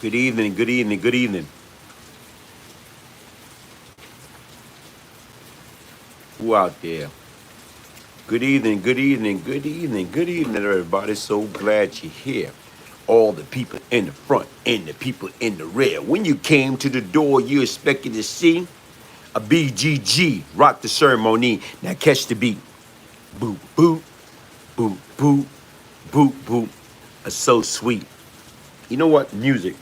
Good evening, good evening, good evening. Who out there? Good evening, good evening, good evening, good evening, everybody. So glad you're here. All the people in the front and the people in the rear. When you came to the door, you expected to see a BGG rock the ceremony. Now catch the beat. Boop, boop, boop, boop, boop, boop. It's so sweet. You know what? Music.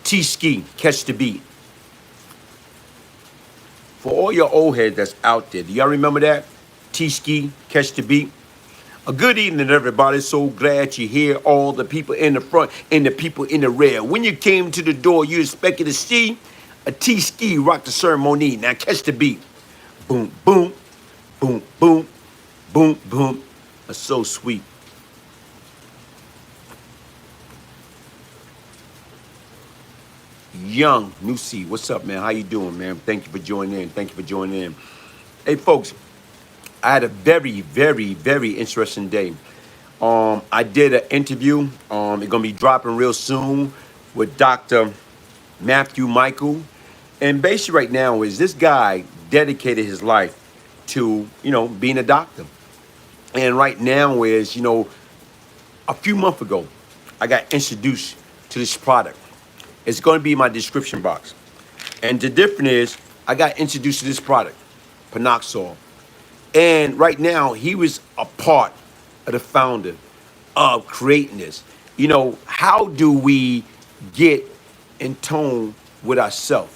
T-Ski, catch the beat. For all your old heads that's out there, do y'all remember that? T-Ski, catch the beat. A good evening, everybody. So glad you're here. All the people in the front and the people in the rear. When you came to the door, you expected to see a T-Ski rock the ceremony. Now catch the beat. Boom, boom, boom, boom, boom, boom. It's so sweet. Young Nusi, what's up, man? How you doing, man? Thank you for joining in. Thank you for joining in. Hey, folks, I had a very, very, very interesting day. I did an interview. It's gonna be dropping real soon with Dr. Matthew Michael. And basically, right now is this guy dedicated his life to being a doctor. And right now is a few months ago, I got introduced to this product. It's going to be in my description box. And the difference is, I got introduced to this product, Panoxol. And right now, he was a part of the founder of creating this. How do we get in tone with ourselves?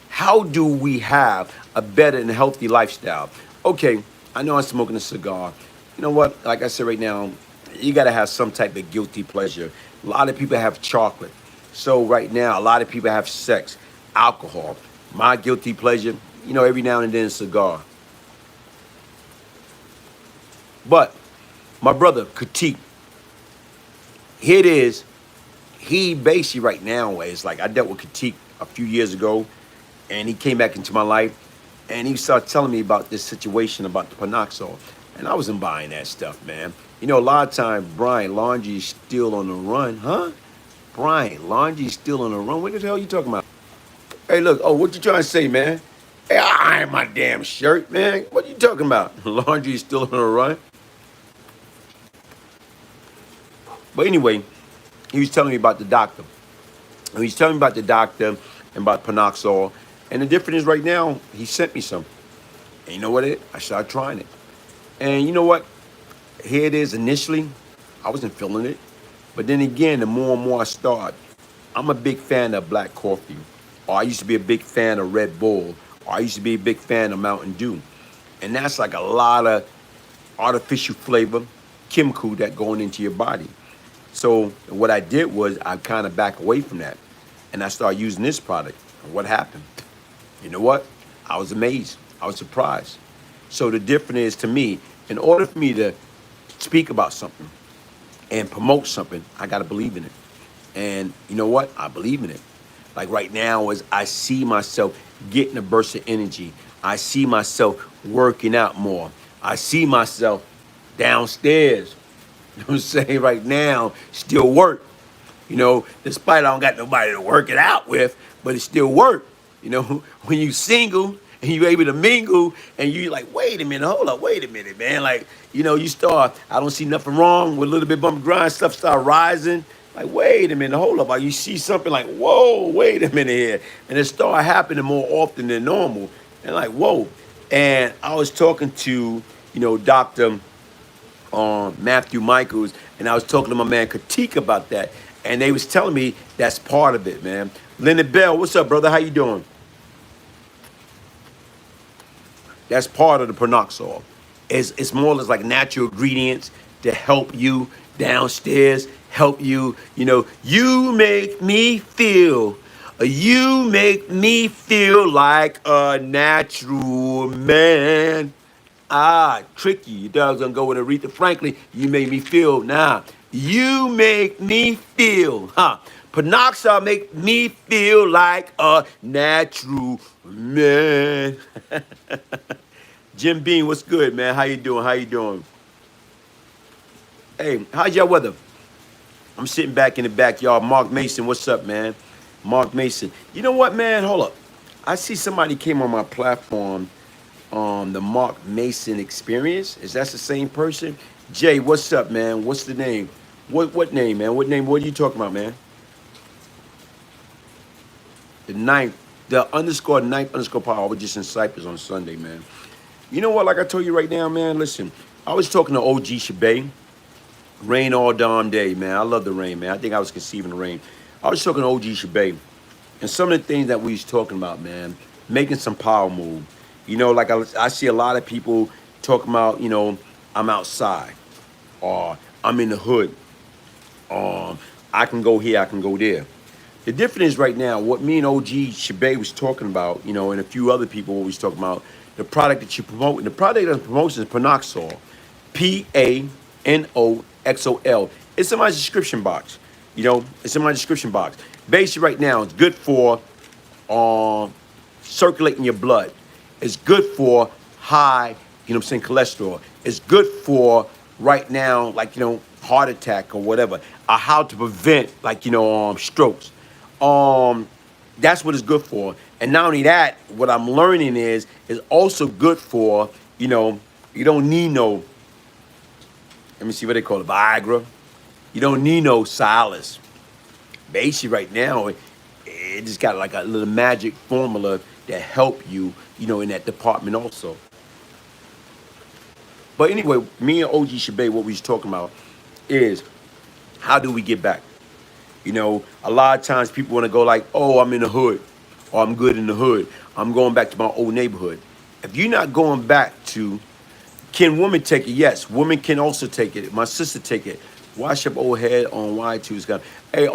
How do we have a better and healthy lifestyle? Okay, I know I'm smoking a cigar. You know what? Like I said right now, you got to have some type of guilty pleasure. A lot of people have chocolate. So right now, a lot of people have sex, alcohol. My guilty pleasure, every now and then a cigar. But my brother, Critique, here it is. He basically right now is like, I dealt with Critique a few years ago, and he came back into my life, and he started telling me about this situation about the Panoxol. And I wasn't buying that stuff, man. A lot of times, Brian, laundry is still on the run, huh? Brian, laundry still on the run. What the hell are you talking about? Hey, look. Oh, what you trying to say, man? Hey, I iron my damn shirt, man. What you talking about? Laundry is still on the run. But anyway, he was telling me about the doctor. And he's telling me about the doctor and about Panoxol. And the difference is right now, he sent me some. And you know what I started trying it. And you know what? Here it is initially. I wasn't feeling it. But then again, the more and more I start, I'm a big fan of black coffee. Or I used to be a big fan of Red Bull. Or I used to be a big fan of Mountain Dew. And that's like a lot of artificial flavor, chemical that going into your body. So what I did was I kind of back away from that. And I started using this product. And what happened? You know what? I was amazed. I was surprised. So the difference is, to me, in order for me to speak about something and promote something, I got to believe in it. And you know what? I believe in it. Like right now, as I see myself getting a burst of energy, I see myself working out more. I see myself downstairs. You know what I'm saying? Right now, still work. Despite I don't got nobody to work it out with, but it still work. When you single and you able to mingle and you like, wait a minute, hold up, wait a minute, man. Like, you start, I don't see nothing wrong with a little bit bump and grind, stuff start rising. Like, wait a minute, hold up. Like, you see something like, whoa, wait a minute here. And it start happening more often than normal. And like, whoa. And I was talking to, Dr. Matthew Michaels, and I was talking to my man Critique about that. And they was telling me that's part of it, man. Leonard Bell, what's up, brother? How you doing? That's part of the Panoxol. It's more or less like natural ingredients to help you downstairs, help you, you make me feel like a natural man. Tricky. You thought I was going to go with Aretha Franklin. You make me feel. Nah. You make me feel. Panoxol make me feel like a natural man. Jim Bean, what's good, man? How you doing? How you doing? Hey, how's your weather? I'm sitting back in the backyard. Mark Mason, what's up, man? Mark Mason. You know what, man? Hold up. I see somebody came on my platform, the Mark Mason Experience. Is that the same person? Jay, what's up, man? What's the name? What name, man? What name? What are you talking about, man? The ninth, the underscore ninth underscore power. I was just in Cyprus on Sunday, man. You know what? Like I told you right now, man. Listen, I was talking to OG Shabay. Rain all damn day, man. I love the rain, man. I think I was conceiving the rain. I was talking to OG Shabay, and some of the things that we was talking about, man, making some power move. You know, like I see a lot of people talking about, I'm outside, or I'm in the hood, I can go here, I can go there. The difference is right now, what me and OG Shabay was talking about, and a few other people what we was talking about, the product that you promote. The product that promotes is Panoxol. Panoxol. It's in my description box. It's in my description box. Basically, right now, it's good for circulating your blood. It's good for high, cholesterol. It's good for right now, like, heart attack or whatever. Or how to prevent, like, strokes. That's what it's good for. And not only that, what I'm learning is also good for, you don't need no, let me see what they call it, Viagra. You don't need no Cialis. Basically, right now, it just got like a little magic formula that help you, in that department also. But anyway, me and OG Shabay, what we was talking about is how do we get back? A lot of times people want to go like, oh, I'm in the hood, or I'm good in the hood. I'm going back to my old neighborhood. If you're not going back to, can women take it? Yes, women can also take it. My sister take it. Wash up old head on Y2's. Hey,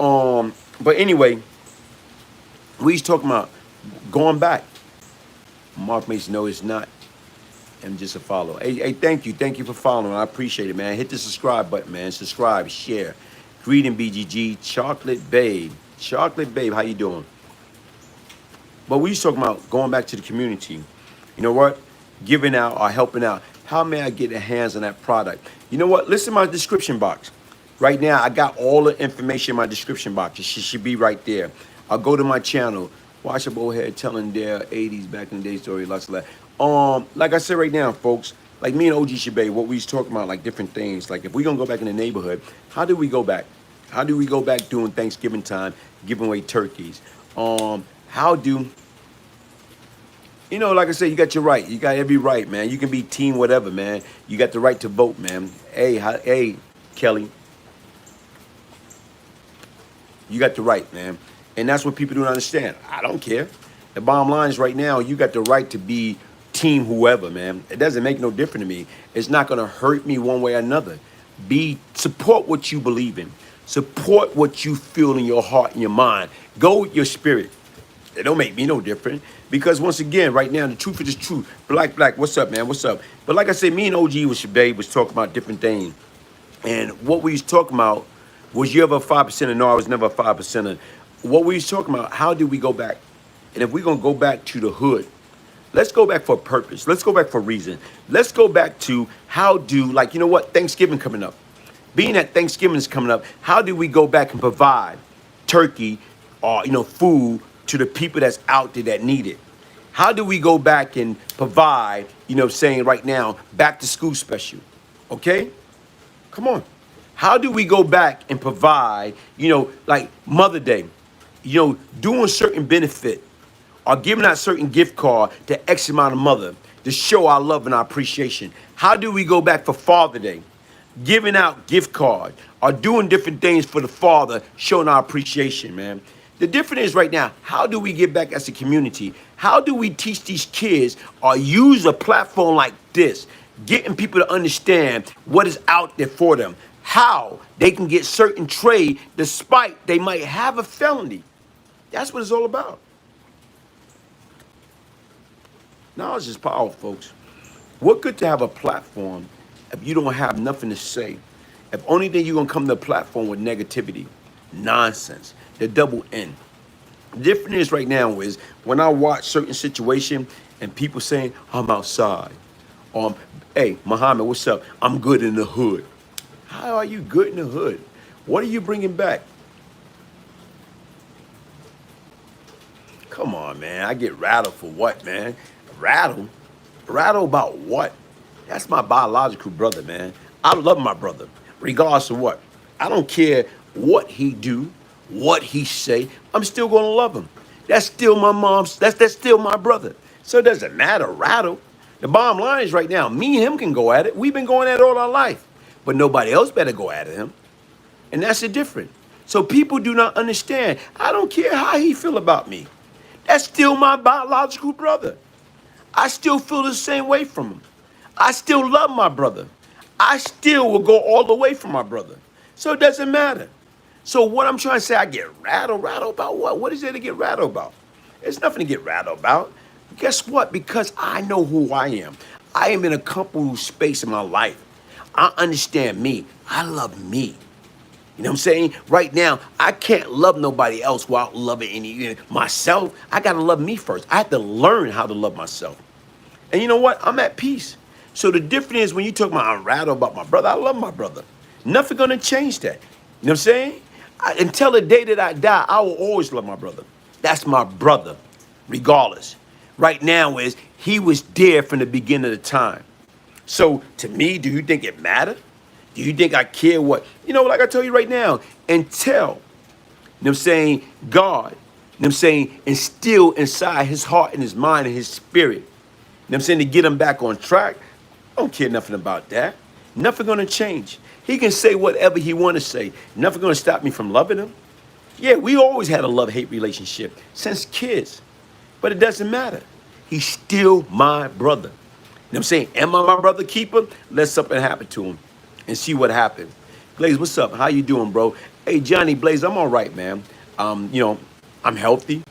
but anyway, we was talking about going back. Mark Mason, no, it's not. I'm just a follow. Hey, thank you. Thank you for following. I appreciate it, man. Hit the subscribe button, man. Subscribe, share. Greeting BGG, Chocolate Babe. Chocolate Babe, how you doing? But we was talking about going back to the community. You know what? Giving out or helping out. How may I get the hands on that product? You know what? Listen to my description box. Right now, I got all the information in my description box. It should be right there. I'll go to my channel. Watch up old head telling their 80s back in the day story. Lots of that. Like I said right now, folks, like me and OG Shabay, what we was talking about, like different things. Like if we're going to go back in the neighborhood, how do we go back? How do we go back during Thanksgiving time, giving away turkeys? How do, like I said, you got your right. You got every right, man. You can be team whatever, man. You got the right to vote, man. Hey, Kelly. You got the right, man. And that's what people don't understand. I don't care. The bottom line is right now, you got the right to be team whoever, man. It doesn't make no difference to me. It's not going to hurt me one way or another. Support what you believe in. Support what you feel in your heart and your mind. Go with your spirit. It don't make me no different. Because once again, right now, the truth is the truth. Black, what's up, man? What's up? But like I said, me and OG Shabay was talking about different things. And what we was talking about was you ever a 5%er? No, I was never a 5%er. What we was talking about, how do we go back? And if we're going to go back to the hood, let's go back for a purpose. Let's go back for a reason. Let's go back to like, you know what? Thanksgiving coming up. Being that Thanksgiving is coming up, how do we go back and provide turkey or, food to the people that's out there that need it? How do we go back and provide, saying right now, back to school special? Okay? Come on. How do we go back and provide, like Mother Day, doing certain benefit or giving out certain gift card to X amount of mother to show our love and our appreciation? How do we go back for Father Day? Giving out gift card or doing different things for the father, showing our appreciation, man. The difference is right now, how do we get back as a community? How do we teach these kids or use a platform like this, getting people to understand what is out there for them? How they can get certain trade despite they might have a felony. That's what it's all about. Knowledge is power, folks. What good to have a platform if you don't have nothing to say? If only thing you're going to come to the platform with negativity, nonsense, the double N. The difference is right now is when I watch certain situation and people saying, I'm outside. Hey, Muhammad, what's up? I'm good in the hood. How are you good in the hood? What are you bringing back? Come on, man. I get rattled for what, man? Rattled? Rattled about what? That's my biological brother, man. I love my brother, regardless of what. I don't care what he do, what he say. I'm still gonna love him. That's still my mom's. That's still my brother. So it doesn't matter, rattle. The bottom line is right now, me and him can go at it. We've been going at it all our life, but nobody else better go at him. And that's the difference. So people do not understand. I don't care how he feel about me. That's still my biological brother. I still feel the same way from him. I still love my brother. I still will go all the way for my brother. So it doesn't matter. So what I'm trying to say, I get rattled about what? What is there to get rattled about? There's nothing to get rattled about. Guess what? Because I know who I am. I am in a comfortable space in my life. I understand me. I love me. You know what I'm saying? Right now, I can't love nobody else without loving myself. I got to love me first. I have to learn how to love myself. And you know what? I'm at peace. So the difference is when you talk about I'm rattled about my brother, I love my brother. Nothing gonna change that. You know what I'm saying? Until the day that I die, I will always love my brother. That's my brother, regardless. Right now is he was there from the beginning of the time. So to me, do you think it matter? Do you think I care what? You know, like I tell you right now, until, you know what I'm saying, God, you know what I'm saying, instill inside his heart and his mind and his spirit, you know what I'm saying, to get him back on track, I don't care nothing about that. Nothing gonna change. He can say whatever he wanna say. Nothing gonna stop me from loving him. Yeah, we always had a love-hate relationship since kids, but it doesn't matter. He's still my brother. You know what I'm saying? Am I my brother keeper? Let something happen to him and see what happens. Glaze, what's up? How you doing, bro? Hey, Johnny Blaze, I'm all right, man. You know, I'm healthy.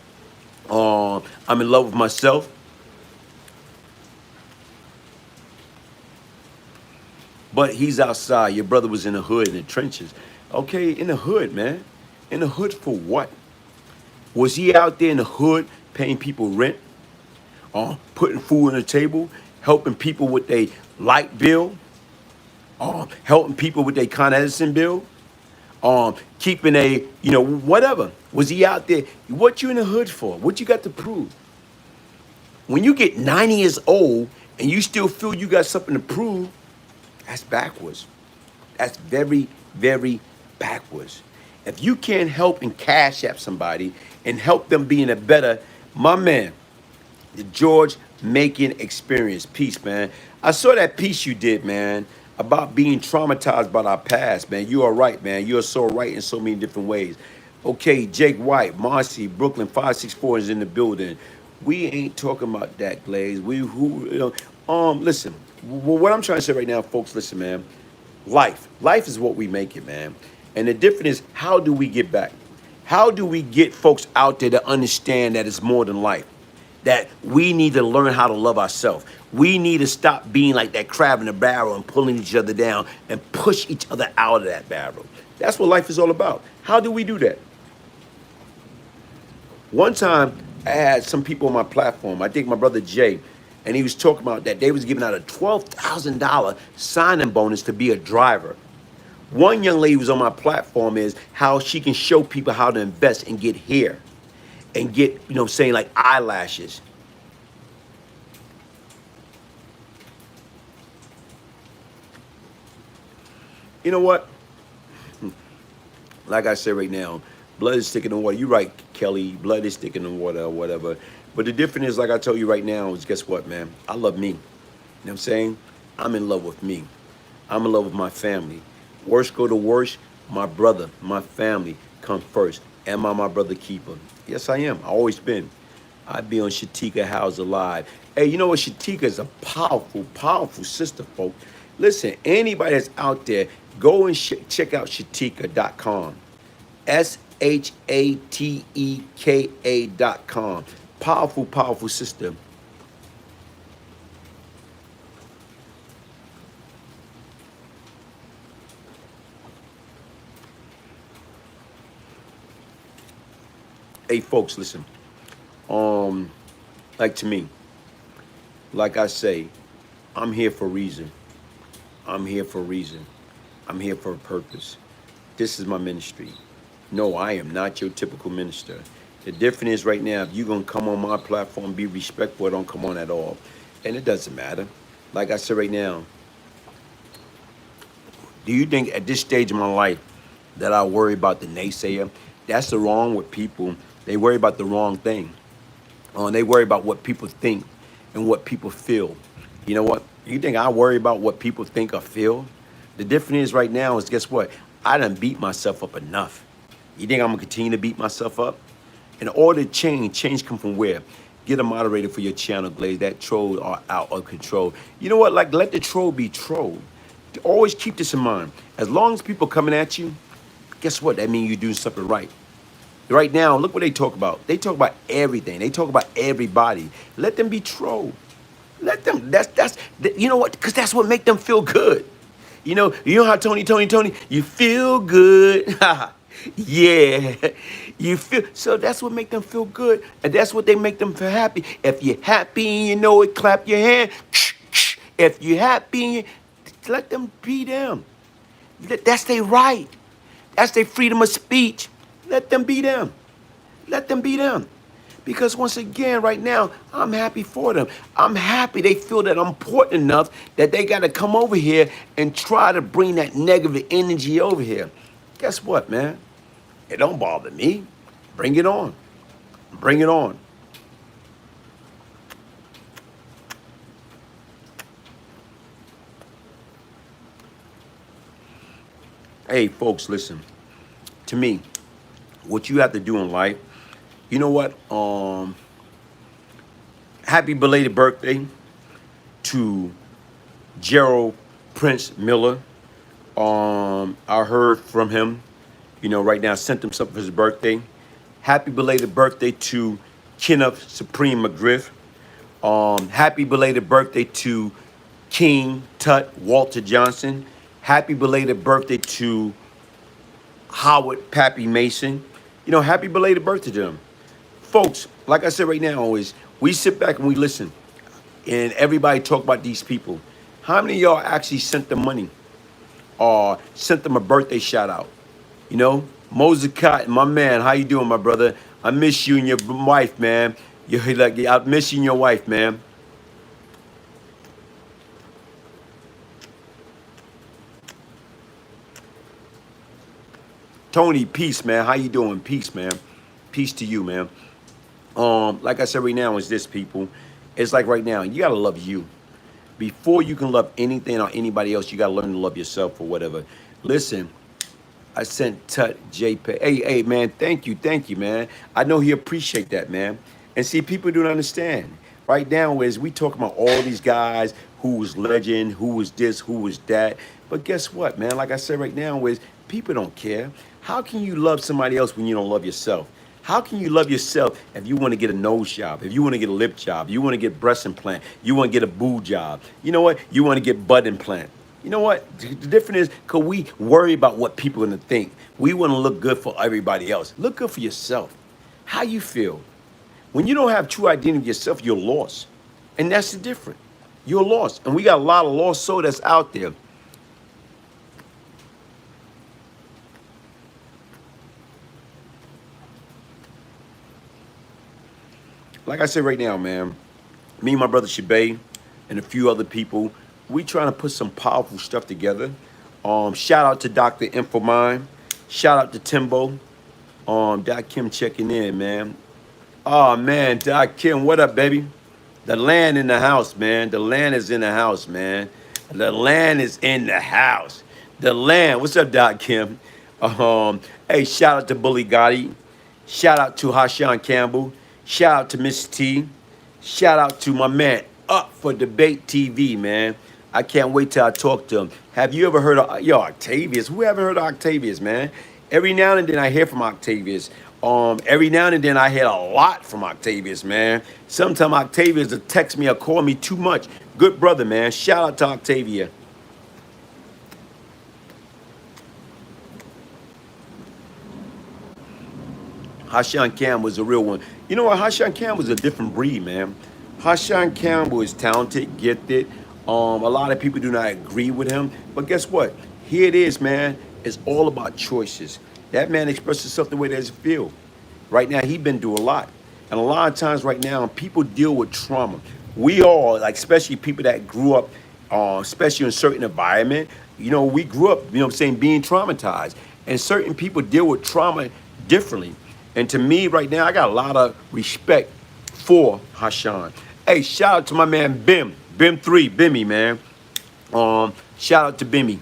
I'm in love with myself. But he's outside. Your brother was in the hood, in the trenches. Okay, in the hood, man. In the hood for what? Was he out there in the hood paying people rent? Putting food on the table? Helping people with their light bill? Helping people with their Con Edison bill? Keeping a, whatever. Was he out there? What you in the hood for? What you got to prove? When you get 90 years old and you still feel you got something to prove, that's backwards. That's very, very backwards. If you can't help and cash app somebody and help them be in a better, my man, the George Macon experience. Peace, man. I saw that piece you did, man, about being traumatized by our past, man. You are right, man. You are so right in so many different ways. Okay, Jake White, Marcy, Brooklyn 564 is in the building. We ain't talking about that, Glaze. Listen, what I'm trying to say right now, folks, listen, man. Life is what we make it, man. And the difference is, how do we get back? How do we get folks out there to understand that it's more than life? That we need to learn how to love ourselves. We need to stop being like that crab in a barrel and pulling each other down and push each other out of that barrel. That's what life is all about. How do we do that? One time, I had some people on my platform, I think my brother Jay, and he was talking about that they was giving out a $12,000 signing bonus to be a driver. One young lady was on my platform is how she can show people how to invest and get hair and get, saying like eyelashes. You know what? Like I said right now, blood is thicker than water. You're right, Kelly. Blood is thicker than water or whatever. But the difference is, like I told you right now, is guess what, man? I love me. You know what I'm saying? I'm in love with me. I'm in love with my family. Worst go to worst, my brother, my family come first. Am I my brother keeper? Yes, I am. I always been. I be on Shatika House Alive. Hey, you know what? Shatika is a powerful, powerful sister, folks. Listen, anybody that's out there, go and check out Shatika.com. SHATEKA.com. Powerful, powerful sister. Hey, folks, listen. Like to me, like I say, I'm here for a reason. I'm here for a reason. I'm here for a purpose. This is my ministry. No, I am not your typical minister. The difference is right now, if you're gonna come on my platform, be respectful, or don't come on at all. And it doesn't matter. Like I said right now, do you think at this stage of my life that I worry about the naysayer? That's the wrong with people. They worry about the wrong thing. They worry about what people think and what people feel. You know what? You think I worry about what people think or feel? The difference is right now is, guess what? I done beat myself up enough. You think I'm gonna continue to beat myself up? In order to change come from where? Get a moderator for your channel, Glaze. That troll are out of control. You know what? Like, let the troll be trolled. Always keep this in mind. As long as people coming at you, guess what? That means you're doing something right. Right now, look what they talk about. They talk about everything. They talk about everybody. Let them be trolled. Let them. You know what? Because that's what make them feel good. You know how Tony, you feel good. Yeah, you feel. So that's what make them feel good, and that's what they make them feel happy. If you're happy and you know it, clap your hand. If you're happy, let them be them. That's their right. That's their freedom of speech. Let them be them. Let them be them. Because once again, right now, I'm happy for them. I'm happy they feel that I'm important enough that they got to come over here and try to bring that negative energy over here. Guess what, man? It don't bother me. Bring it on. Bring it on. Hey, folks, listen. To me, what you have to do in life, you know what? Happy belated birthday to Gerald Prince Miller. I heard from him, right now, sent him something for his birthday. Happy belated birthday to Kenneth Supreme McGriff. Happy belated birthday to King Tut Walter Johnson. Happy belated birthday to Howard Pappy Mason. Happy belated birthday to them. Folks, like I said right now, is we sit back and we listen. And everybody talk about these people. How many of y'all actually sent them money? Or sent them a birthday shout out? Moses Cotton, my man, how you doing, my brother? I miss you and your wife, man. I miss you and your wife, man. Tony, peace, man. How you doing? Peace, man. Peace to you, man. Like I said right now, is this, people. It's like right now, you gotta love you. Before you can love anything or anybody else, you gotta learn to love yourself or whatever. Listen, I sent Tut JPEG. Hey, man, thank you, man. I know he appreciate that, man. And see, people don't understand. Right now, is we talking about all these guys who was legend, who was this, who was that. But guess what, man? Like I said right now, is people don't care. How can you love somebody else when you don't love yourself? How can you love yourself if you want to get a nose job, if you want to get a lip job, you want to get breast implant, you want to get a boob job, you know what? You want to get butt implant. You know what? The difference is because we worry about what people are going to think. We want to look good for everybody else. Look good for yourself. How you feel. When you don't have true identity of yourself, you're lost. And that's the difference. You're lost. And we got a lot of lost soul that's out there. Like I said right now, man, me and my brother Shabay and a few other people, we trying to put some powerful stuff together. Shout out to Dr. Infomine. Shout out to Timbo. Doc Kim checking in, man. Oh, man, Doc Kim, what up, baby? The land in the house, man. The land is in the house, man. The land is in the house. The land. What's up, Doc Kim? Hey, shout out to Bully Gotti. Shout out to Hashan Campbell. Shout out to Miss T. Shout out to my man Up for Debate TV, man. I can't wait till I talk to him. Have you ever heard of Octavius? Who haven't heard of Octavius, man? Every now and then I hear from Octavius. Every now and then I hear a lot from Octavius, man. Sometimes Octavius will text me or call me too much. Good brother, man. Shout out to Octavia. Hashan Campbell was a real one. You know what? Hashan Campbell is a different breed, man. Hashan Campbell is talented, gifted. A lot of people do not agree with him. But guess what? Here it is, man. It's all about choices. That man expresses himself the way that he feels. Right now, he been through a lot. And a lot of times right now, people deal with trauma. We all, like especially people that grew up, especially in a certain environment, we grew up, what I'm saying, being traumatized. And certain people deal with trauma differently. And to me, right now, I got a lot of respect for Hashan. Hey, shout out to my man Bim3, Bimmy, man. Shout out to Bimmy.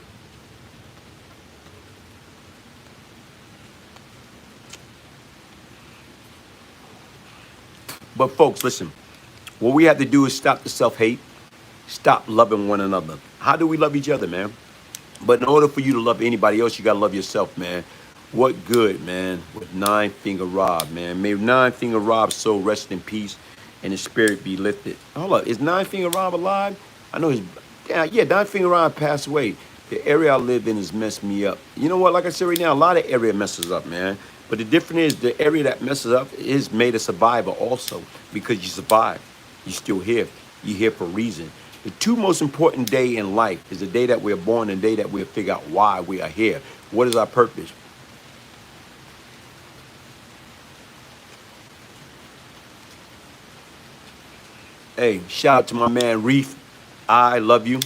But folks, listen, what we have to do is stop the self-hate, stop loving one another. How do we love each other, man? But in order for you to love anybody else, you gotta love yourself, man. What good, man, with Nine Finger Rob, man. May Nine Finger Rob's soul rest in peace and his spirit be lifted. Hold up, is Nine Finger Rob alive? I know yeah, Nine Finger Rob passed away. The area I live in has messed me up. You know what, like I said right now, a lot of area messes up, man. But the difference is the area that messes up is made a survivor also, because you survive. You're still here. You're here for a reason. The two most important day in life is the day that we're born and the day that we'll figure out why we are here. What is our purpose? Hey, shout out to my man Reef. I love you.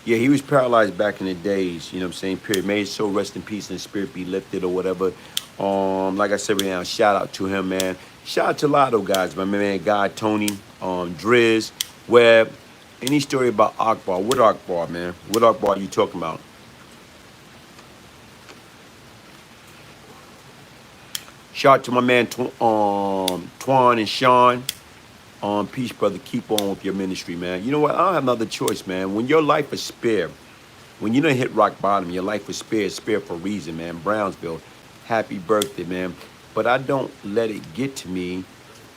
Yeah, he was paralyzed back in the days, you know what I'm saying? Period. May his soul rest in peace and his spirit be lifted or whatever. Like I said right now, shout out to him, man. Shout out to a lot of those guys, my man, God, Tony, Driz, Webb. Any story about Akbar? What Akbar, man? What Akbar are you talking about? Shout out to my man Twan and Sean. Peace, brother. Keep on with your ministry, man. You know what? I don't have another choice, man. When your life is spared, when you don't hit rock bottom, your life was spared for a reason, man. Brownsville, happy birthday, man. But I don't let it get to me.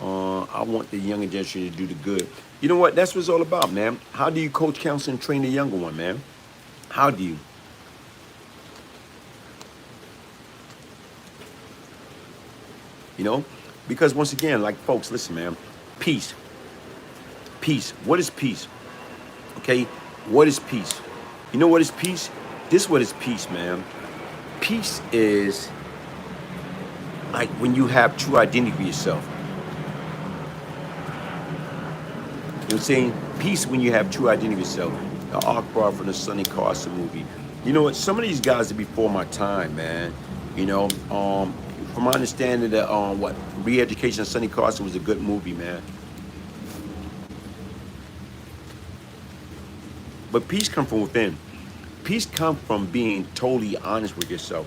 I want the younger generation to do the good. You know what? That's what it's all about, man. How do you coach, counsel, and train the younger one, man? How do you? You know? Because once again, like folks, listen, man. Peace. Peace. What is peace? Okay? What is peace? You know what is peace? This is what is peace, man. Peace is like when you have true identity for yourself. You know what I'm saying? Peace when you have true identity for yourself. The Akbar from the Sonny Carson movie. You know what? Some of these guys are before my time, man. You know, from my understanding that Re-Education of Sonny Carson was a good movie, man. But peace comes from within. Peace comes from being totally honest with yourself.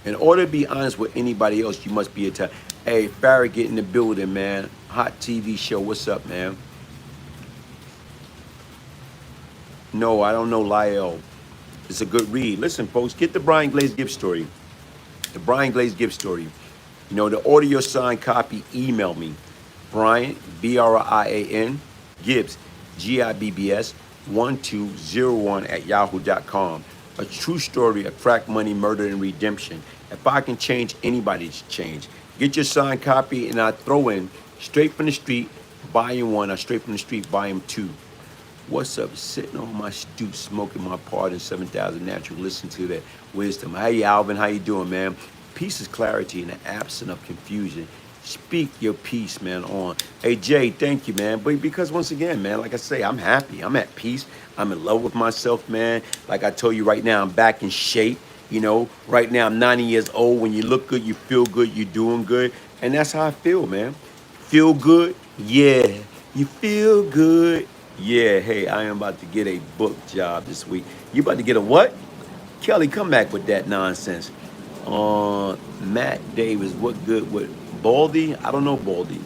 In order to be honest with anybody else, you must be a type. Hey, Farragut in the building, man. Hot TV show. What's up, man? No, I don't know Lyle. It's a good read. Listen, folks, get the Brian Glaze Gibbs story. The Brian Glaze Gibbs story. You know, to order your signed copy, email me. Brian, Brian, Gibbs, Gibbs, 1201 at yahoo.com. A true story of crack money, murder, and redemption. If I can change, anybody's change. Get your signed copy, and I throw in Straight from the Street, Volume 1, or Straight from the Street, Volume 2. What's up? Sitting on my stoop, smoking my part in 7,000 natural. Listen to that wisdom. Hey, Alvin, how you doing, man? Peace is clarity in the absence of confusion. Speak your peace, man, on. Hey, Jay, thank you, man. But because once again, man, like I say, I'm happy. I'm at peace. I'm in love with myself, man. Like I told you right now, I'm back in shape. You know, right now I'm 90 years old. When you look good, you feel good, you're doing good. And that's how I feel, man. Feel good? Yeah. You feel good? Yeah. Hey, I am about to get a book job this week. You about to get a what? Kelly, come back with that nonsense. Matt Davis, what good with Baldy? I don't know Baldy.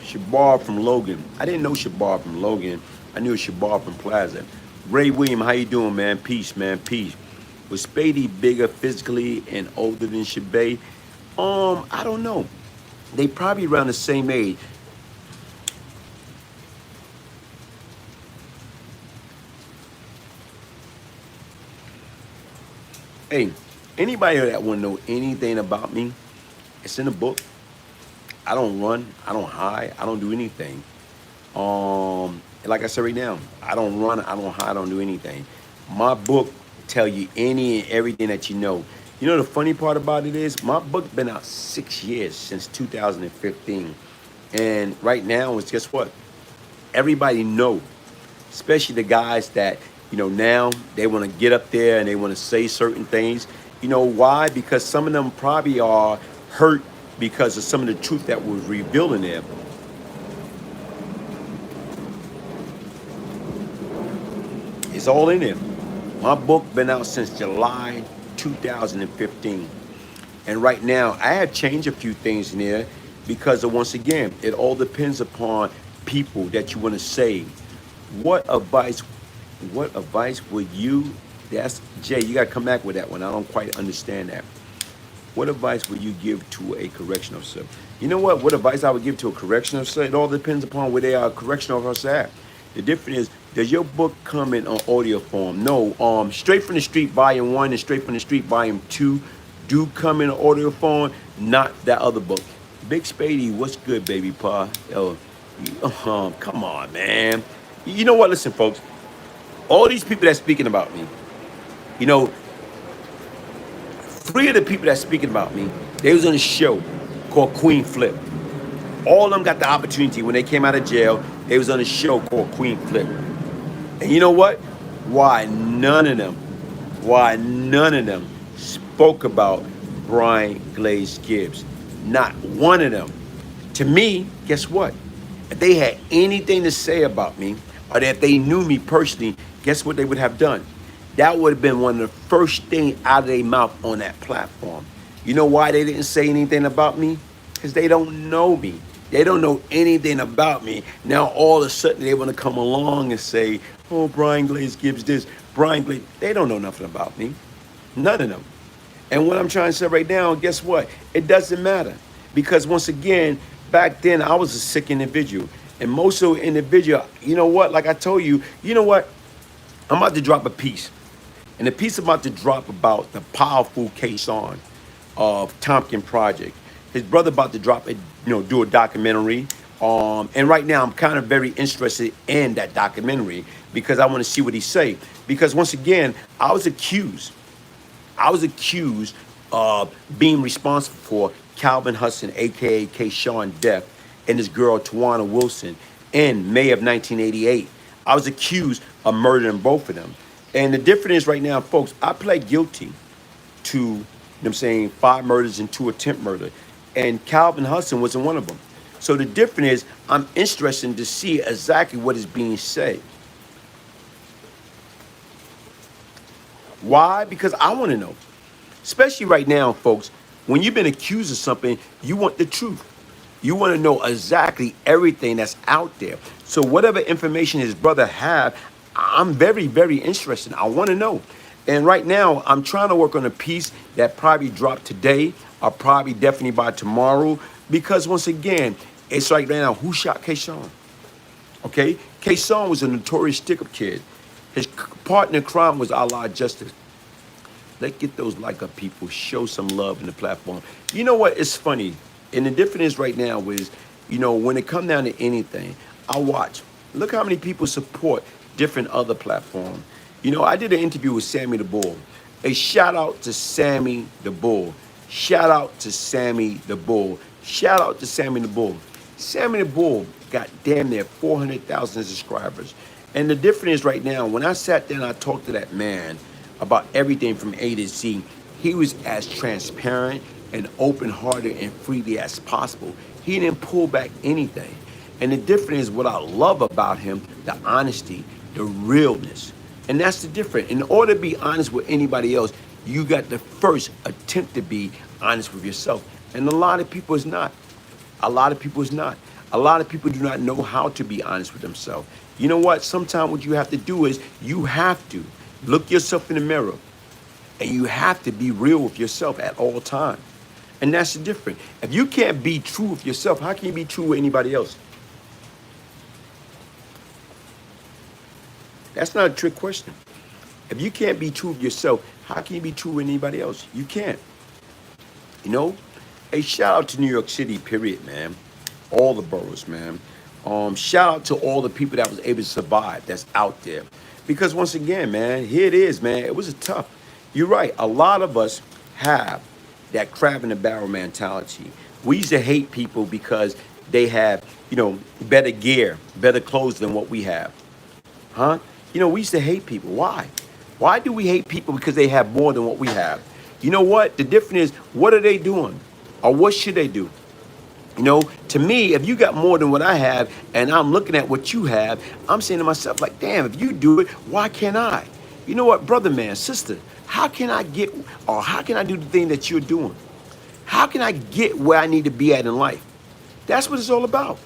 Shabar from Logan. I didn't know Shabar from Logan. I knew Shabar from Plaza. Ray William, how you doing, man? Peace, man. Peace. Was Spady bigger physically and older than Shabay? I don't know. They probably around the same age. Hey, anybody that want to know anything about me, it's in the book. I don't run. I don't hide. I don't do anything. Like I said right now, I don't run. I don't hide. I don't do anything. My book tell you any and everything that you know. You know the funny part about it is my book been out 6 years since 2015, and right now it's guess what? Everybody know, especially the guys that now they want to get up there and they want to say certain things. You know why? Because some of them probably are hurt because of some of the truth that was revealed in there. It's all in there. My book been out since July 2015. And right now, I had changed a few things in there because of, once again, it all depends upon people that you want to save. What advice, what advice would you, that's, Jay, you got to come back with that one. I don't quite understand that. What advice would you give to a correctional officer? You know what? What advice I would give to a correctional officer? It all depends upon where they are correctional officer at. The difference is, does your book come in on audio form? No. Straight from the Street Volume 1 and Straight from the Street Volume 2 do come in audio form, not that other book. Big Spady, what's good, baby pa? Yo, come on, man. You know what? Listen, folks. All these people that's speaking about me, you know, 3 of the people that's speaking about me, they was on a show called Queen Flip. All of them got the opportunity when they came out of jail. They was on a show called Queen Flip. And you know what? Why none of them spoke about Brian Glaze Gibbs? Not one of them. To me, guess what? If they had anything to say about me, or if they knew me personally, guess what they would have done? That would have been one of the first things out of their mouth on that platform. You know why they didn't say anything about me? Because they don't know me. They don't know anything about me. Now all of a sudden they want to come along and say, oh, Brian Glaze Gibbs this, Brian Glaze. They don't know nothing about me. None of them. And what I'm trying to say right now, guess what? It doesn't matter. Because once again, back then I was a sick individual. And most of the individual, you know what? Like I told you, you know what? I'm about to drop a piece. And the piece I'm about to drop about the powerful Cashapp of Tompkins Project. His brother about to drop it, do a documentary. And right now I'm kind of very interested in that documentary because I want to see what he say. Because once again, I was accused of being responsible for Calvin Hudson, aka Cashapp death, and his girl Tawana Wilson in May of 1988. I was accused of murdering both of them. And the difference is right now, folks, I pled guilty to, 5 murders and 2 attempt murder. And Calvin Hudson wasn't one of them. So the difference is I'm interested to see exactly what is being said. Why? Because I want to know. Especially right now, folks, when you've been accused of something, you want the truth. You want to know exactly everything that's out there. So whatever information his brother have, I'm very, very interested. I want to know. And right now, I'm trying to work on a piece that probably dropped today or probably definitely by tomorrow. Because once again, it's like right now, who shot Cashapp? Okay? Cashapp was a notorious stick-up kid. His partner in crime was Allah Justice. Let's get those like-up people, show some love in the platform. You know what? It's funny. And the difference is right now is, when it comes down to anything, I watch. Look how many people support different other platforms. I did an interview with Sammy the Bull. A shout out to Sammy the Bull. Shout out to Sammy the Bull. Shout out to Sammy the Bull. Sammy the Bull got damn near 400,000 subscribers. And the difference is right now, when I sat there and I talked to that man about everything from A to Z, he was as transparent and open-hearted and freely as possible. He didn't pull back anything. And the difference is what I love about him, the honesty, the realness. And that's the difference. In order to be honest with anybody else, you got to first attempt to be honest with yourself. And a lot of people is not. A lot of people is not. A lot of people do not know how to be honest with themselves. You know what? Sometimes what you have to do is you have to look yourself in the mirror and you have to be real with yourself at all times. And that's the difference. If you can't be true with yourself, how can you be true with anybody else? That's not a trick question. If you can't be true with yourself, how can you be true with anybody else? You can't. A shout out to New York City, period, man. All the boroughs, man. Shout out to all the people that was able to survive that's out there. Because once again, man, here it is, man. It was a tough. You're right. A lot of us have that crab in the barrel mentality. We used to hate people because they have, better gear, better clothes than what we have. Huh? We used to hate people. Why? Why do we hate people? Because they have more than what we have. You know what? The difference is, what are they doing? Or what should they do? To me, if you got more than what I have and I'm looking at what you have, I'm saying to myself, like, damn, if you do it, why can't I? You know what, brother, man, sister, how can I get, or how can I do the thing that you're doing? How can I get where I need to be at in life? That's what it's all about.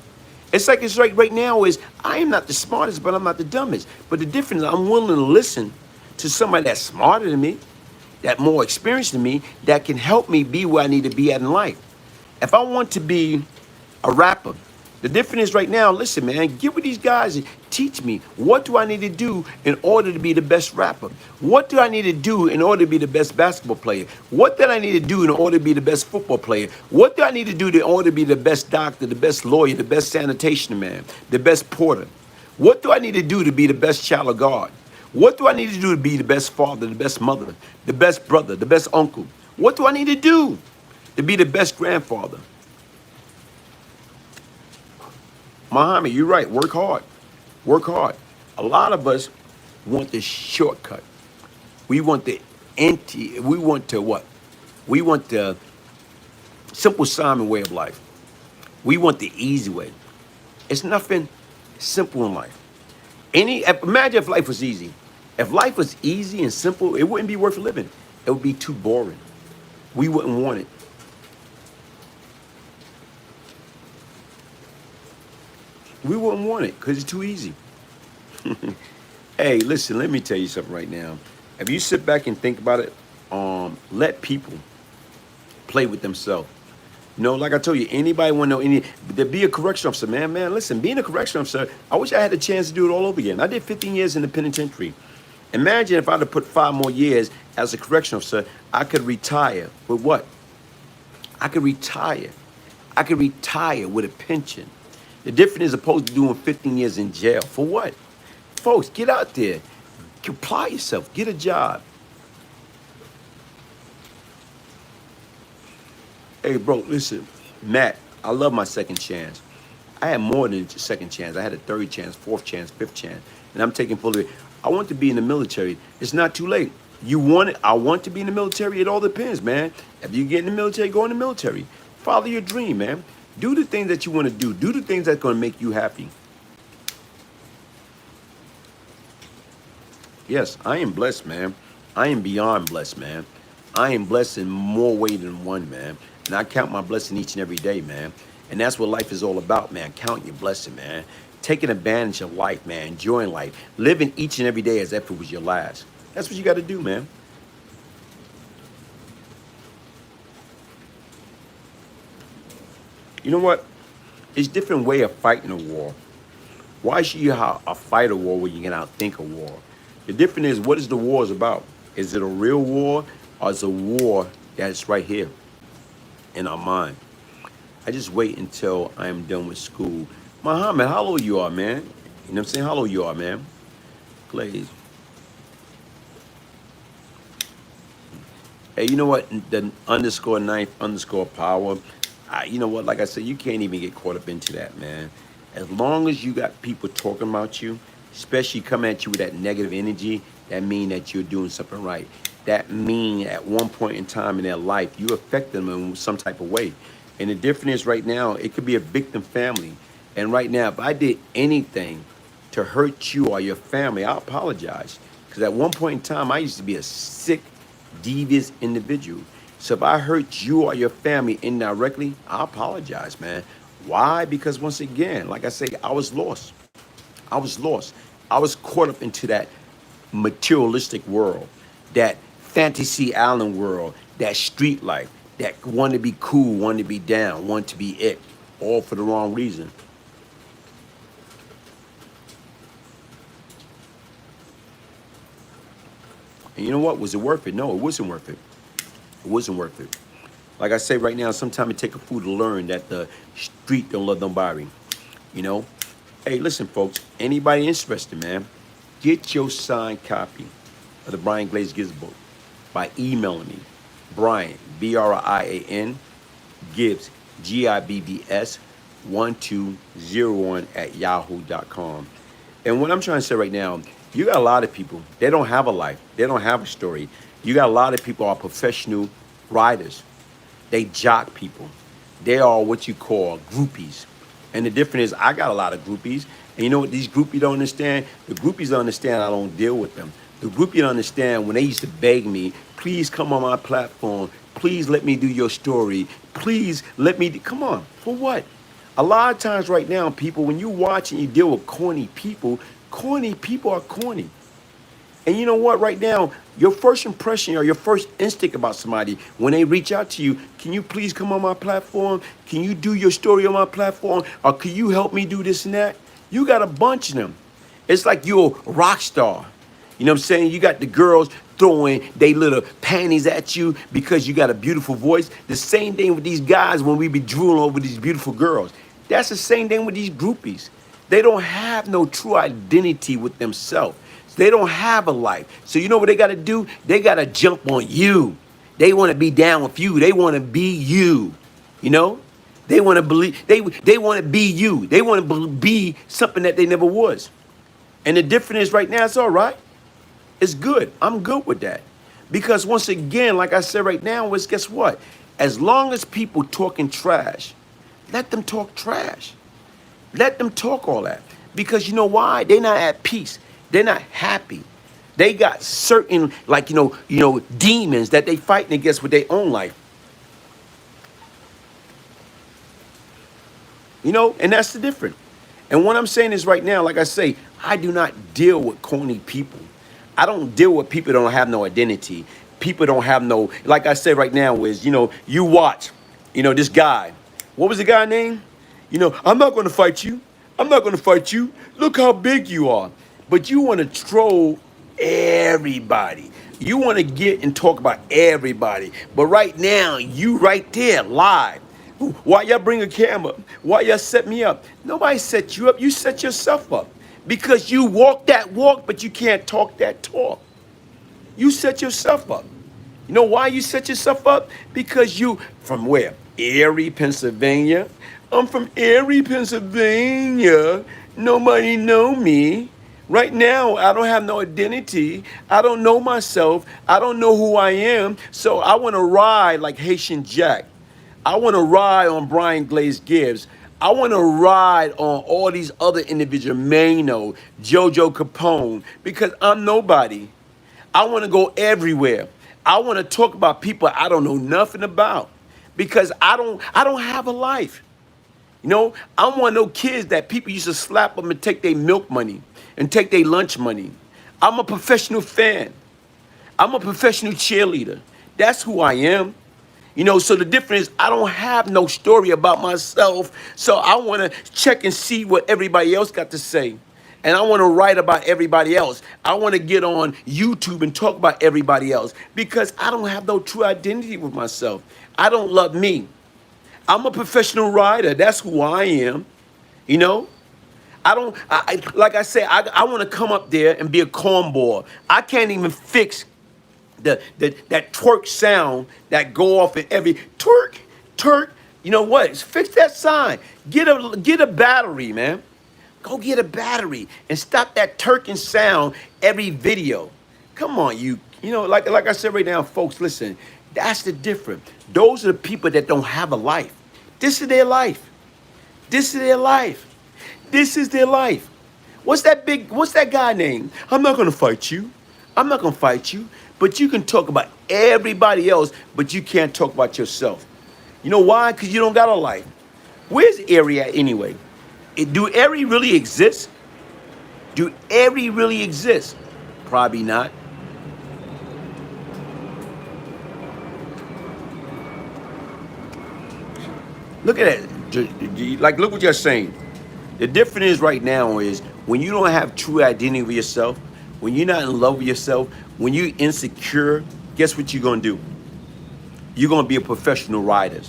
It's like it's right now is I am not the smartest, but I'm not the dumbest. But the difference is I'm willing to listen to somebody that's smarter than me, that more experienced than me, that can help me be where I need to be at in life. If I want to be a rapper, the difference is right now, listen, man, get with these guys and teach me, what do I need to do in order to be the best rapper? What do I need to do in order to be the best basketball player? What do I need to do in order to be the best football player? What do I need to do in order to be the best doctor, the best lawyer, the best sanitation man, the best porter? What do I need to do to be the best child of God? What do I need to do to be the best father, the best mother, the best brother, the best uncle? What do I need to do to be the best grandfather? Muhammad, you're right. Work hard. Work hard. A lot of us want the shortcut. We want the we want to what? We want the simple Simon way of life. We want the easy way. It's nothing simple in life. Imagine if life was easy. If life was easy and simple, it wouldn't be worth living. It would be too boring. We wouldn't want it. We wouldn't want it because it's too easy. Hey, listen, let me tell you something right now. If you sit back and think about it, let people play with themselves. Like I told you, anybody want to know to be a correction officer, man, listen, being a correction officer, I wish I had the chance to do it all over again. I did 15 years in the penitentiary. Imagine if I'd have put 5 more years as a correction officer, I could retire with what? I could retire. I could retire with a pension. The difference is opposed to doing 15 years in jail. For what? Folks, get out there. Apply yourself. Get a job. Hey, bro, listen. Matt, I love my second chance. I had more than a second chance. I had a third chance, fourth chance, fifth chance. And I'm taking full of it. I want to be in the military. It's not too late. You want it? I want to be in the military. It all depends, man. If you get in the military, go in the military. Follow your dream, man. Do the things that you want to do. Do the things that's going to make you happy. Yes, I am blessed, man. I am beyond blessed, man. I am blessed in more ways than one, man. And I count my blessing each and every day, man. And that's what life is all about, man. Count your blessing, man. Taking advantage of life, man. Enjoying life. Living each and every day as if it was your last. That's what you got to do, man. You know what? It's a different way of fighting a war. Why should you fight a war when you can outthink a war? The difference is, what is the war about? Is it a real war, or is it a war that's right here in our mind? I just wait until I am done with school. Muhammad, how old you are, man? You know what I'm saying? How old you are, man? Glaze. Hey, you know what? The _9_power. You know what? Like I said, you can't even get caught up into that, man. As long as you got people talking about you, especially coming at you with that negative energy, that mean that you're doing something right. That mean at one point in time in their life, you affect them in some type of way. And the difference is right now, it could be a victim family. And right now, if I did anything to hurt you or your family, I apologize. Because at one point in time, I used to be a sick, devious individual. So if I hurt you or your family indirectly, I apologize, man. Why? Because once again, like I say, I was lost. I was lost. I was caught up into that materialistic world, that fantasy island world, that street life, that wanted to be cool, wanted to be down, wanted to be it, all for the wrong reason. And you know what? Was it worth it? No, it wasn't worth it. It wasn't worth it. Like I say right now, sometimes it takes a fool to learn that the street don't love nobody. You know? Hey, listen, folks. Anybody interested, man? Get your signed copy of the Brian Glaze Gibbs book by emailing me, Brian, Brian, Gibbs, Gibbs, 1201 at yahoo.com. And what I'm trying to say right now, you got a lot of people, they don't have a life. They don't have a story. You got a lot of people who are professional riders. They jock people. They are what you call groupies. And the difference is I got a lot of groupies. And you know what these groupies don't understand? The groupies don't understand I don't deal with them. The groupies don't understand when they used to beg me, please come on my platform. Please let me do your story. Please let me, come on, for what? A lot of times right now, people, when you watch and you deal with corny people are corny. And you know what, right now, your first impression or your first instinct about somebody, when they reach out to you, can you please come on my platform? Can you do your story on my platform? Or can you help me do this and that? You got a bunch of them. It's like you're a rock star. You know what I'm saying? You got the girls throwing they little panties at you because you got a beautiful voice. The same thing with these guys when we be drooling over these beautiful girls. That's the same thing with these groupies. They don't have no true identity with themselves. They don't have a life. So you know what they got to do? They got to jump on you. They want to be down with you. They want to be you. You know? They want to believe, they want to be you. They want to be something that they never was. And the difference is right now, it's all right. It's good. I'm good with that. Because once again, like I said right now, is guess what? As long as people talking trash, let them talk trash. Let them talk all that. Because you know why? They're not at peace. They're not happy. They got certain, like, you know, demons that they fighting against with their own life. You know, and that's the difference. And what I'm saying is right now, like I say, I do not deal with corny people. I don't deal with people that don't have no identity. People don't have no, like I said right now is, you know, you watch, you know, this guy. What was the guy's name? You know, I'm not going to fight you. I'm not going to fight you. Look how big you are. But you want to troll everybody. You want to get and talk about everybody. But right now, you right there live. Why y'all bring a camera? Why y'all set me up? Nobody set you up. You set yourself up. Because you walk that walk, but you can't talk that talk. You set yourself up. You know why you set yourself up? Because you, from where? Erie, Pennsylvania. I'm from Erie, Pennsylvania. Nobody know me. Right now, I don't have no identity. I don't know myself. I don't know who I am. So I want to ride like Haitian Jack. I want to ride on Brian Glaze Gibbs. I want to ride on all these other individuals, Mano, Jojo Capone, because I'm nobody. I want to go everywhere. I want to talk about people I don't know nothing about because I don't have a life. You know, I'm one of those kids that people used to slap them and take their milk money and take their lunch money. I'm a professional fan. I'm a professional cheerleader. That's who I am. You know, so the difference is I don't have no story about myself. So I want to check and see what everybody else got to say. And I want to write about everybody else. I want to get on YouTube and talk about everybody else because I don't have no true identity with myself. I don't love me. I'm a professional rider. That's who I am. You know, like I say, I want to come up there and be a cornball. I can't even fix that twerk sound that go off in every twerk. You know what? Fix that sign. Get a battery, man. Go get a battery and stop that twerking sound every video. Come on, you know, like I said right now, folks, listen, that's the difference. Those are the people that don't have a life. This is their life. This is their life. This is their life. What's that guy name? I'm not gonna fight you. I'm not gonna fight you. But you can talk about everybody else, but you can't talk about yourself. You know why? Because you don't got a life. Where's Erie at anyway? Do Erie really exist? Do Erie really exist? Probably not. Look at that. Like, look what you're saying. The difference is right now is when you don't have true identity with yourself, when you're not in love with yourself, when you're insecure, guess what you're going to do? You're going to be a professional rider.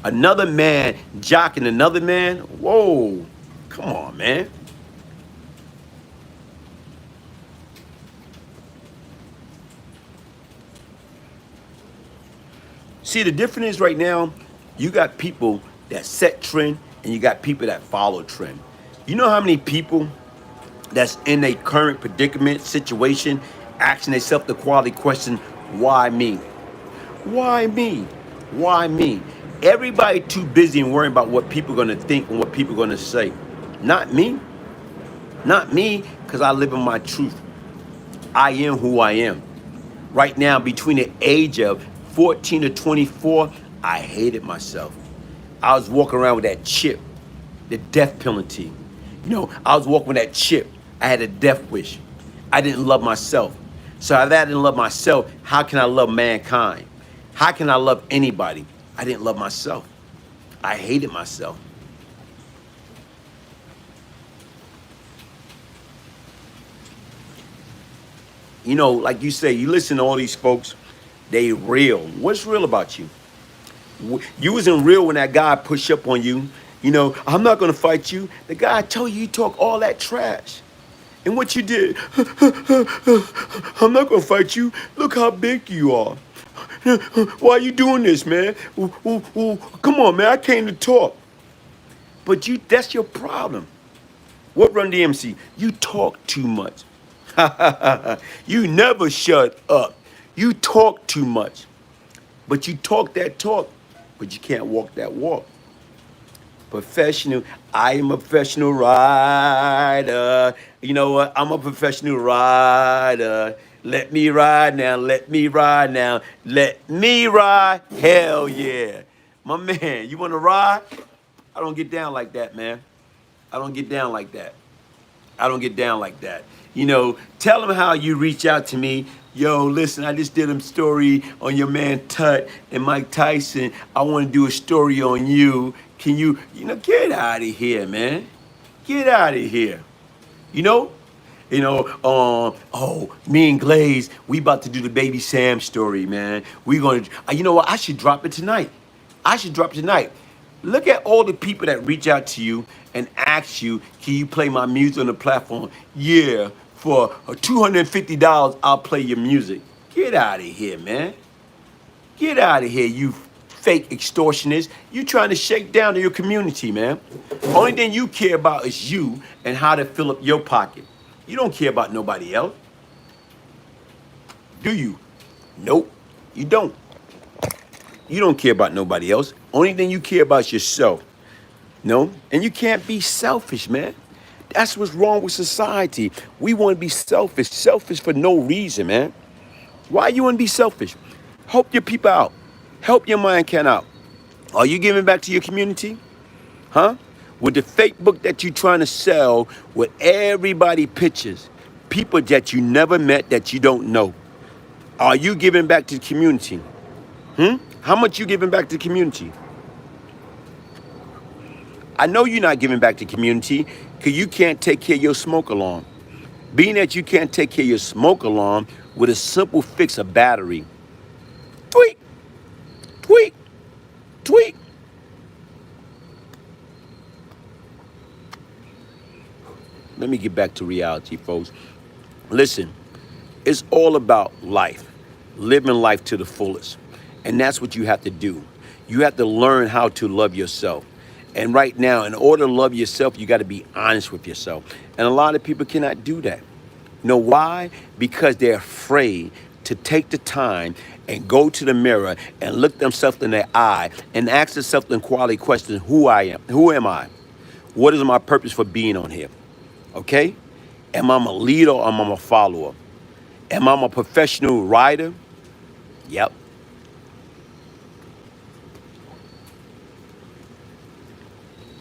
Another man jocking another man? Whoa. Come on, man. See, the difference is right now, you got people that set trend and you got people that follow trend. You know how many people that's in a current predicament situation asking themselves the quality question, why me? Why me? Why me? Everybody too busy and worrying about what people are gonna think and what people are gonna say. Not me. Not me, because I live in my truth. I am who I am. Right now, between the age of 14 to 24, I hated myself. I was walking around with that chip, the death penalty. You know, I was walking with that chip. I had a death wish. I didn't love myself. So if I didn't love myself, how can I love mankind? How can I love anybody? I didn't love myself. I hated myself. You know, like you say, you listen to all these folks, they real. What's real about you? You wasn't real when that guy pushed up on you. You know, I'm not gonna fight you. The guy told you talk all that trash. And what you did, I'm not gonna fight you. Look how big you are. Why are you doing this, man? Come on, man, I came to talk. But that's your problem. What Run DMC? You talk too much. You never shut up. You talk too much. But you talk that talk, but you can't walk that walk. Professional. I am a professional rider. You know what? I'm a professional rider. Let me ride now. Let me ride now. Let me ride. Hell yeah. My man, you want to ride? I don't get down like that, man. I don't get down like that. I don't get down like that. You know, tell them how you reach out to me. Yo, listen, I just did a story on your man Tut and Mike Tyson. I want to do a story on you. Can you, get out of here, man. Get out of here. You know? Me and Glaze, we about to do the Baby Sam story, man. We gonna, you know what? I should drop it tonight. I should drop it tonight. Look at all the people that reach out to you and ask you, can you play my music on the platform? Yeah, for $250, I'll play your music. Get out of here, man. Get out of here, you fake extortionists. You trying to shake down to your community, man. Only thing you care about is you and how to fill up your pocket. You don't care about nobody else. Do you? Nope, you don't. You don't care about nobody else. Only thing you care about is yourself. No? And you can't be selfish, man. That's what's wrong with society. We want to be selfish. Selfish for no reason, man. Why you want to be selfish? Help your people out. Help your mankind out. Are you giving back to your community? Huh? With the fake book that you're trying to sell with everybody pictures, people that you never met that you don't know. Are you giving back to the community? How much you giving back to the community? I know you're not giving back to the community because you can't take care of your smoke alarm. Being that you can't take care of your smoke alarm with a simple fix of battery. Tweak, tweak, tweak. Let me get back to reality, folks. Listen, it's all about life, living life to the fullest. And that's what you have to do. You have to learn how to love yourself. And right now, in order to love yourself, you got to be honest with yourself. And a lot of people cannot do that. You know why? Because they're afraid to take the time and go to the mirror and look themselves in their eye and ask themselves the quality question, who I am, who am I? What is my purpose for being on here? Okay? Am I a leader or am I a follower? Am I a professional rider? Yep.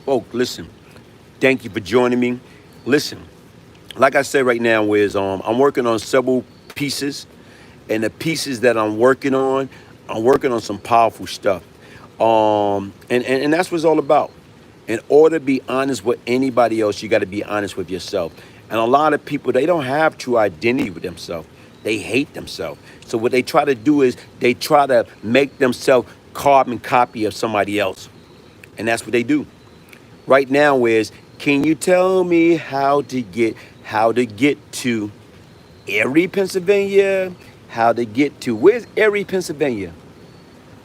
Folks, listen, thank you for joining me. Listen, like I said right now is I'm working on several pieces, and the pieces that I'm working on some powerful stuff. And that's what it's all about. In order to be honest with anybody else, you got to be honest with yourself. And a lot of people, they don't have true identity with themselves. They hate themselves. So what they try to do is they try to make themselves carbon copy of somebody else. And that's what they do. Right now is, can you tell me how to get to Erie, Pennsylvania? How to get to, where's Erie, Pennsylvania?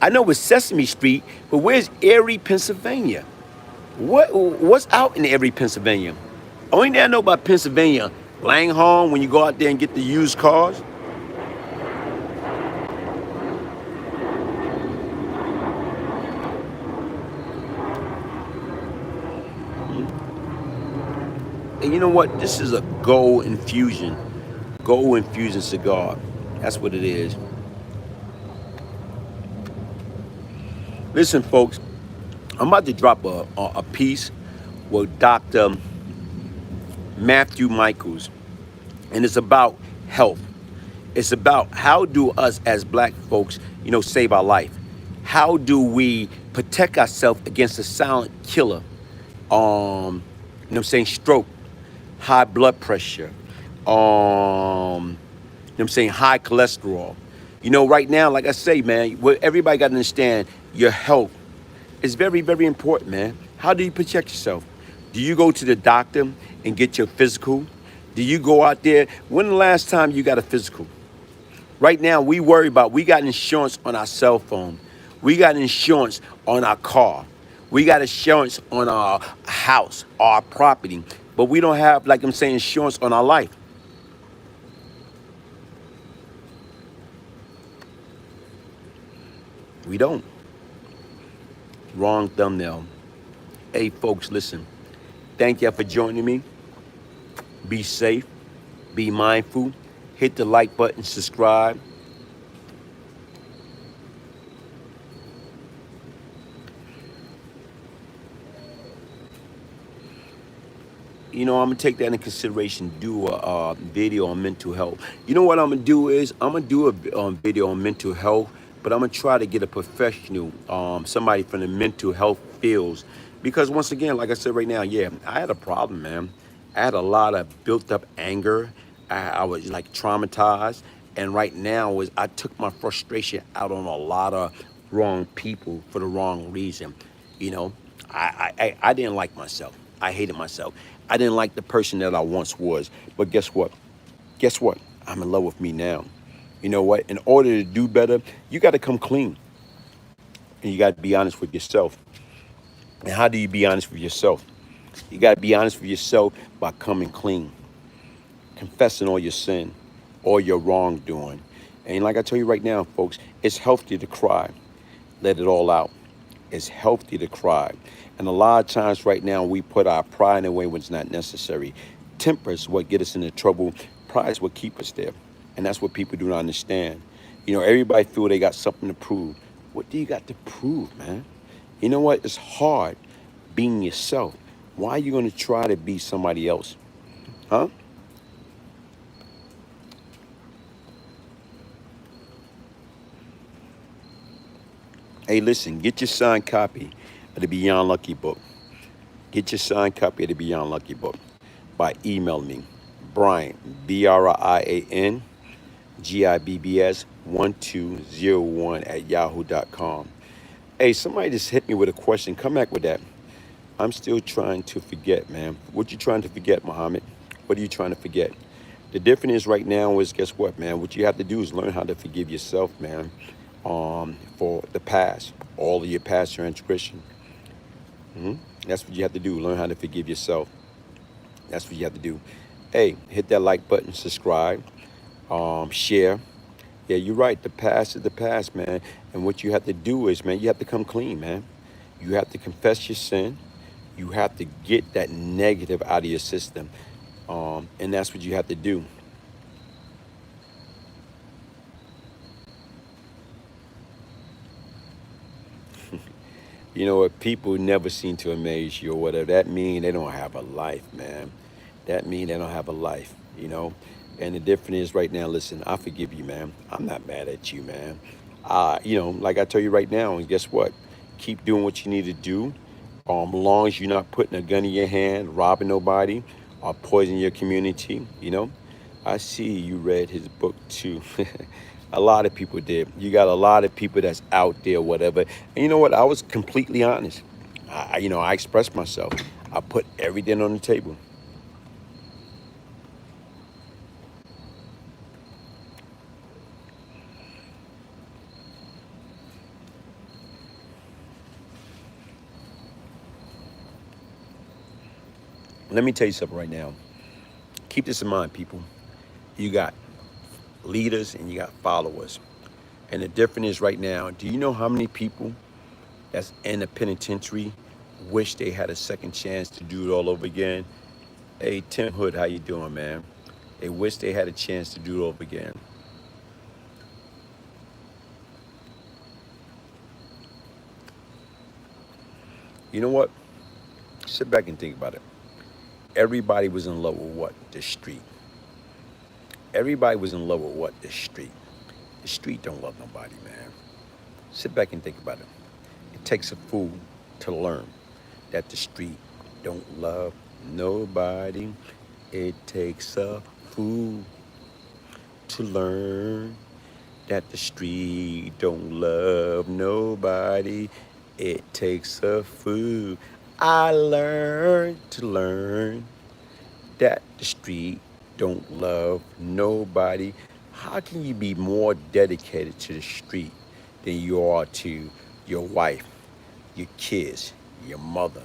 I know it's Sesame Street, but where's Erie, Pennsylvania? What's out in Erie, Pennsylvania? Only thing I know about Pennsylvania, Langhorne, when you go out there and get the used cars. And you know what? This is a gold infusion cigar. That's what it is. Listen, folks, I'm about to drop a piece with Dr. Matthew Michaels, and it's about health. It's about how do us as black folks, save our life. How do we protect ourselves against a silent killer? Stroke, high blood pressure, high cholesterol. Right now, like I say, man, what everybody got to understand, your health is very, very important, man. How do you protect yourself? Do you go to the doctor and get your physical? Do you go out there? When the last time you got a physical? Right now, we got insurance on our cell phone. We got insurance on our car. We got insurance on our house, our property. But we don't have, like I'm saying, insurance on our life. We don't. Wrong thumbnail. Hey, folks, listen. Thank you for joining me. Be safe. Be mindful. Hit the like button, subscribe. I'm gonna take that into consideration. Do a video on mental health. You know what I'm gonna do is I'm gonna do a video on mental health, but I'm gonna try to get a professional, somebody from the mental health fields, because once again, like I said right now, yeah, I had a problem, man. I had a lot of built up anger. I was like traumatized, and right now is I took my frustration out on a lot of wrong people for the wrong reason. You know, I didn't like myself. I hated myself. I didn't like the person that I once was. But guess what? Guess what? I'm in love with me now. You know what? In order to do better, you got to come clean. And you got to be honest with yourself. And how do you be honest with yourself? You got to be honest with yourself by coming clean, confessing all your sin, all your wrongdoing. And like I tell you right now, folks, it's healthy to cry. Let it all out. It's healthy to cry. And a lot of times right now, we put our pride away when it's not necessary. Temper is what get us into trouble. Pride is what keep us there. And that's what people do not understand. Everybody feel they got something to prove. What do you got to prove, man? You know what? It's hard being yourself. Why are you going to try to be somebody else? Huh? Hey, listen, get your signed copy of the Beyond Lucky book. Get your signed copy of the Beyond Lucky book by emailing me, Brian, BRIAN, GIBBS 1201 at yahoo.com. Hey, somebody just hit me with a question. Come back with that. I'm still trying to forget, man. What you trying to forget, Muhammad? What are you trying to forget? The difference is right now is, guess what, man? What you have to do is learn how to forgive yourself, man, for the past, all of your past transgression. That's what you have to do. Learn how to forgive yourself. That's what you have to do. Hey, hit that like button, subscribe, share. Yeah, you're right. The past is the past, man. And what you have to do is, man, you have to come clean, man. You have to confess your sin. You have to get that negative out of your system. And that's what you have to do. You know what? People never seem to amaze you or whatever. That mean they don't have a life, man. That mean they don't have a life. And the difference is right now, listen, I forgive you, man. I'm not mad at you, man. Like I tell you right now, and guess what? Keep doing what you need to do. As long as you're not putting a gun in your hand, robbing nobody, or poisoning your community. I see you read his book too. A lot of people did. You got a lot of people that's out there, whatever. And you know what? I was completely honest. I expressed myself. I put everything on the table. Let me tell you something right now. Keep this in mind, people. You got leaders and you got followers. And the difference is right now, do you know how many people that's in the penitentiary wish they had a second chance to do it all over again? Hey, Tim Hood, how you doing, man? They wish they had a chance to do it over again. You know what? Sit back and think about it. Everybody was in love with what? The street. Everybody was in love with what? The street. The street don't love nobody, man. Sit back and think about it. It takes a fool to learn that the street don't love nobody. It takes a fool to learn that the street don't love nobody. It takes a fool. I learned to learn that the street don't love nobody. How can you be more dedicated to the street than you are to your wife, your kids, your mother,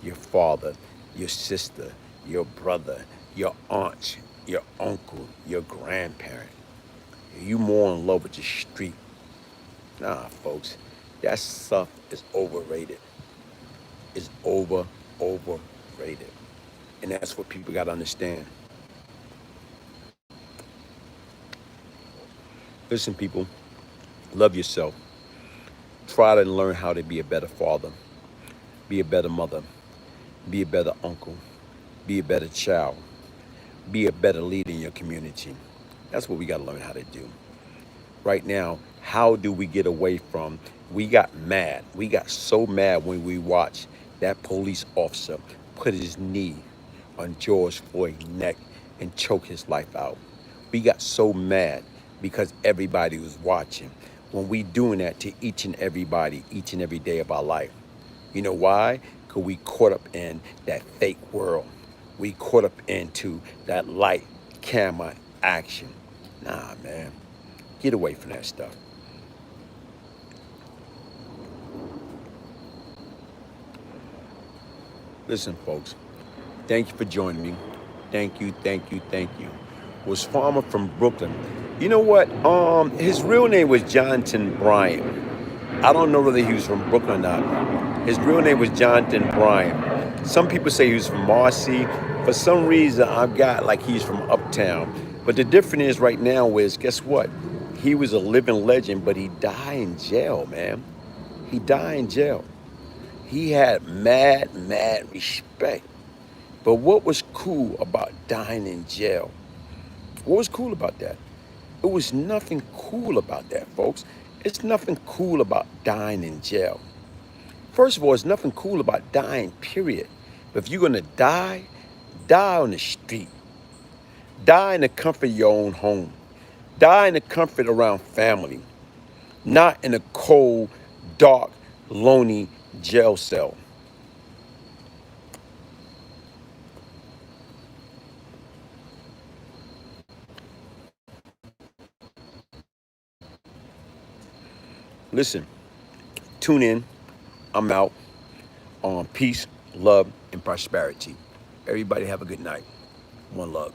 your father, your sister, your brother, your aunt, your uncle, your grandparent? You more in love with the street. Nah, folks, that stuff is overrated. It's overrated. And that's what people got to understand. Listen, people, love yourself. Try to learn how to be a better father, be a better mother, be a better uncle, be a better child, be a better leader in your community. That's what we got to learn how to do. Right now, how do we get away from, we got mad. We got so mad when we watched that police officer put his knee on George Floyd's neck and choke his life out. We got so mad because everybody was watching. When we doing that to each and everybody, each and every day of our life. You know why? Because we caught up in that fake world. We caught up into that light camera action. Nah, man. Get away from that stuff. Listen, folks. Thank you for joining me. Thank you, thank you, thank you. Was Farmer from Brooklyn. You know what? His real name was Jonathan Bryan. I don't know whether he was from Brooklyn or not. His real name was Jonathan Bryan. Some people say he was from Marcy. For some reason, I've got like he's from Uptown. But the difference is right now is, guess what? He was a living legend, but he died in jail, man. He died in jail. He had mad respect. But what was cool about dying in jail? What was cool about that? It was nothing cool about that, folks. It's nothing cool about dying in jail. First of all, it's nothing cool about dying, period. But if you're gonna die, die on the street. Die in the comfort of your own home. Die in the comfort around family. Not in a cold, dark, lonely jail cell. Listen, tune in. I'm out. On peace, love, and prosperity. Everybody have a good night. One love.